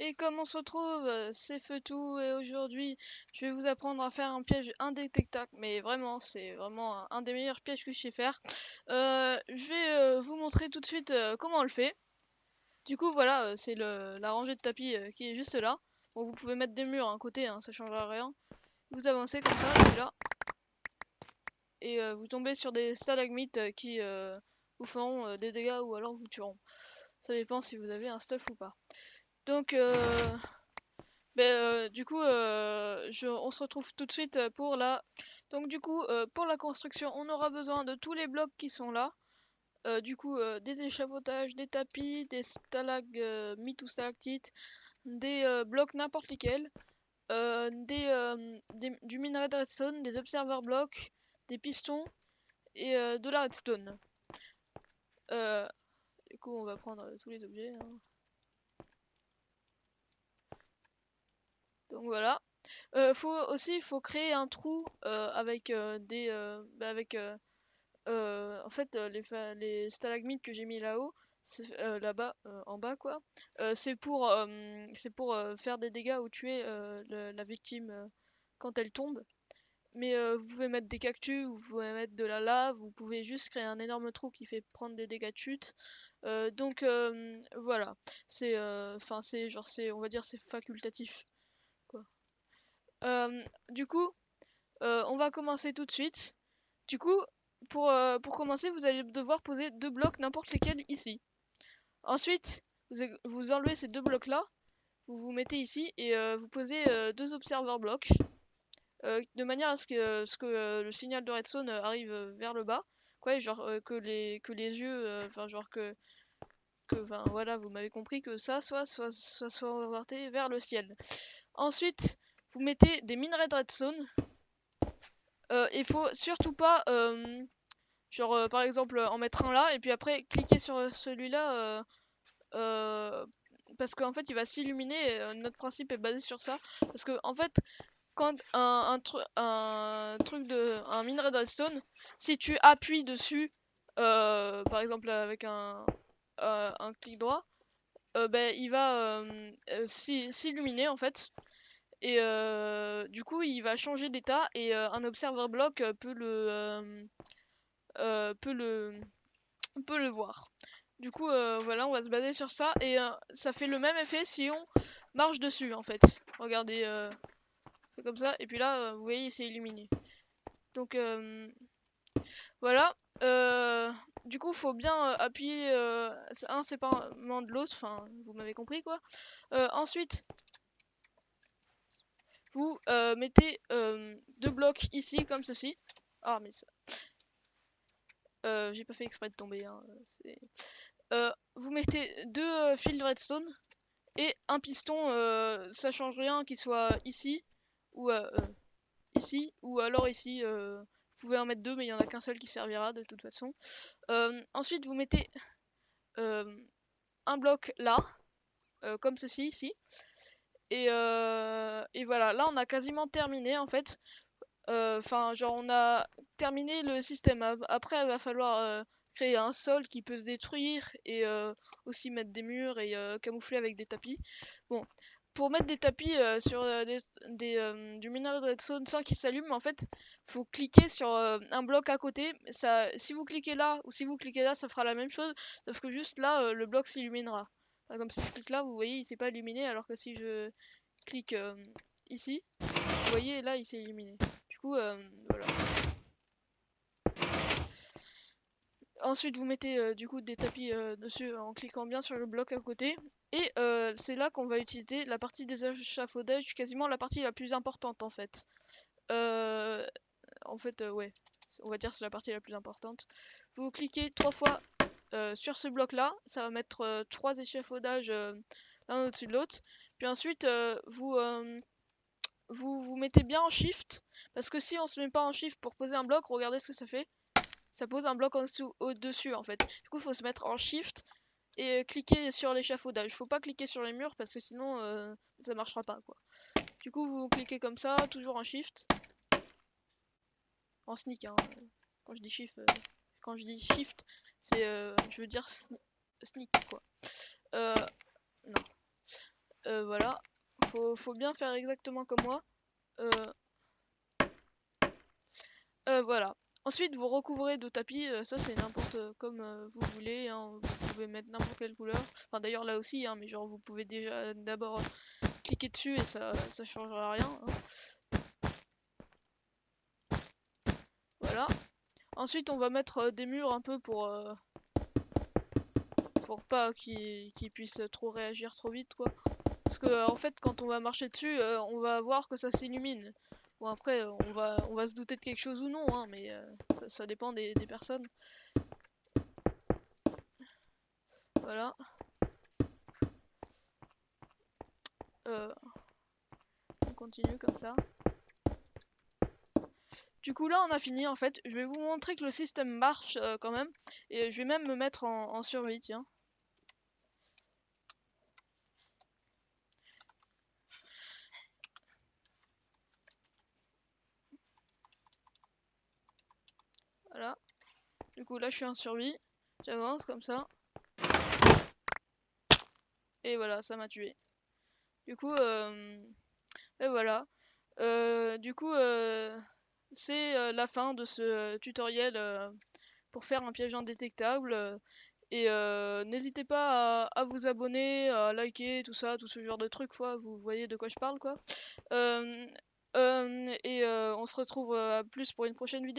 Et comme on se retrouve, c'est Feutou et aujourd'hui je vais vous apprendre à faire un piège indétectable, mais vraiment c'est vraiment un des meilleurs pièges que je sais faire. Je vais vous montrer tout de suite comment on le fait. Du coup voilà, c'est la rangée de tapis qui est juste là. Bon, vous pouvez mettre des murs à un côté, hein, ça changera rien. Vous avancez comme ça, et puis là, et vous tombez sur des stalagmites qui vous feront des dégâts ou alors vous tueront. Ça dépend si vous avez un stuff ou pas. Donc du coup, on se retrouve tout de suite pour la... Donc du coup, pour la construction, on aura besoin de tous les blocs qui sont là. Des échafaudages, des tapis, des stalagmites ou stalactites, des blocs n'importe lesquels, du minerai de redstone, des observer blocks, des pistons et de la redstone. Euh, du coup, on va prendre tous les objets, hein. Donc voilà. Faut créer un trou avec les stalagmites que j'ai mis là-haut, là-bas, en bas quoi. C'est pour faire des dégâts ou tuer la victime quand elle tombe. Mais vous pouvez mettre des cactus, vous pouvez mettre de la lave, vous pouvez juste créer un énorme trou qui fait prendre des dégâts de chute. Voilà. On va dire c'est facultatif quoi. Du coup, on va commencer tout de suite. Du coup, pour commencer, vous allez devoir poser deux blocs, n'importe lesquels, ici. Ensuite, vous enlevez ces deux blocs-là, vous vous mettez ici et vous posez deux observer blocks, de manière à ce que le signal de redstone arrive vers le bas. Quoi, et genre que les yeux, enfin genre enfin voilà, vous m'avez compris que ça soit orienté vers le ciel. Ensuite, vous mettez des minerais de redstone. Il faut surtout pas par exemple en mettre un là et puis après cliquer sur celui-là euh, parce qu'en fait il va s'illuminer. Notre principe est basé sur ça parce que en fait quand un minerai de redstone, si tu appuies dessus par exemple avec un clic droit, il va s'illuminer en fait. Et du coup, il va changer d'état et un observer block peut le voir. Du coup, voilà, on va se baser sur ça et ça fait le même effet si on marche dessus en fait. Regardez, c'est comme ça et puis là, vous voyez, c'est illuminé. Donc voilà. Du coup, faut bien appuyer un séparément de l'autre. Enfin, vous m'avez compris quoi. Ensuite, vous mettez deux blocs ici comme ceci. Ah mais ça... j'ai pas fait exprès de tomber. Hein, vous mettez deux fils de redstone et un piston, ça change rien qu'il soit ici ou alors ici. Vous pouvez en mettre deux, mais il y en a qu'un seul qui servira de toute façon. Ensuite, vous mettez euh, un bloc là, comme ceci ici. Et voilà, là on a quasiment terminé en fait. Enfin, genre on a terminé le système. Après, il va falloir créer un sol qui peut se détruire et aussi mettre des murs et camoufler avec des tapis. Bon, pour mettre des tapis sur du minerai de redstone sans qu'il s'allume, en fait, faut cliquer sur un bloc à côté. Ça, si vous cliquez là ou si vous cliquez là, ça fera la même chose, sauf que juste là, le bloc s'illuminera. Par exemple, si je clique là, vous voyez, il s'est pas illuminé, alors que si je clique ici, vous voyez, là, il s'est illuminé. Du coup, voilà. Ensuite, vous mettez du coup des tapis dessus en cliquant bien sur le bloc à côté. Et c'est là qu'on va utiliser la partie des échafaudages, quasiment la partie la plus importante en fait. Euh, ouais, on va dire que c'est la partie la plus importante. Vous cliquez trois fois sur ce bloc là, ça va mettre trois échafaudages l'un au-dessus de l'autre. Puis ensuite, vous mettez bien en shift, parce que si on se met pas en shift pour poser un bloc, regardez ce que ça fait. Ça pose un bloc en dessous, au-dessus en fait. Du coup, il faut se mettre en shift et cliquer sur l'échafaudage. Faut pas cliquer sur les murs parce que sinon ça marchera pas quoi. Du coup, vous cliquez comme ça, toujours en shift. En sneak, hein. Quand je dis shift, c'est je veux dire sneak quoi. Non. Voilà. Faut bien faire exactement comme moi. Voilà. Ensuite, vous recouvrez de tapis, ça c'est n'importe comme vous voulez, hein. Vous pouvez mettre n'importe quelle couleur. Enfin d'ailleurs là aussi, hein, mais genre vous pouvez déjà d'abord cliquer dessus et ça changera rien, hein. Voilà. Ensuite, on va mettre des murs un peu pour pas qu'ils puissent trop réagir trop vite, quoi. Parce que en fait, quand on va marcher dessus, on va voir que ça s'illumine. Bon après, on va se douter de quelque chose ou non, hein, mais ça dépend des personnes. Voilà. On continue comme ça. Du coup là on a fini en fait. Je vais vous montrer que le système marche quand même. Et je vais même me mettre en survie, tiens. Voilà. Du coup là je suis en survie. J'avance comme ça. Et voilà, ça m'a tué. Du coup, et voilà. Du coup, c'est la fin de ce tutoriel pour faire un piège indétectable. Et n'hésitez pas à vous abonner, à liker, tout ça, tout ce genre de trucs, quoi. Vous voyez de quoi je parle, quoi. Et on se retrouve plus pour une prochaine vidéo.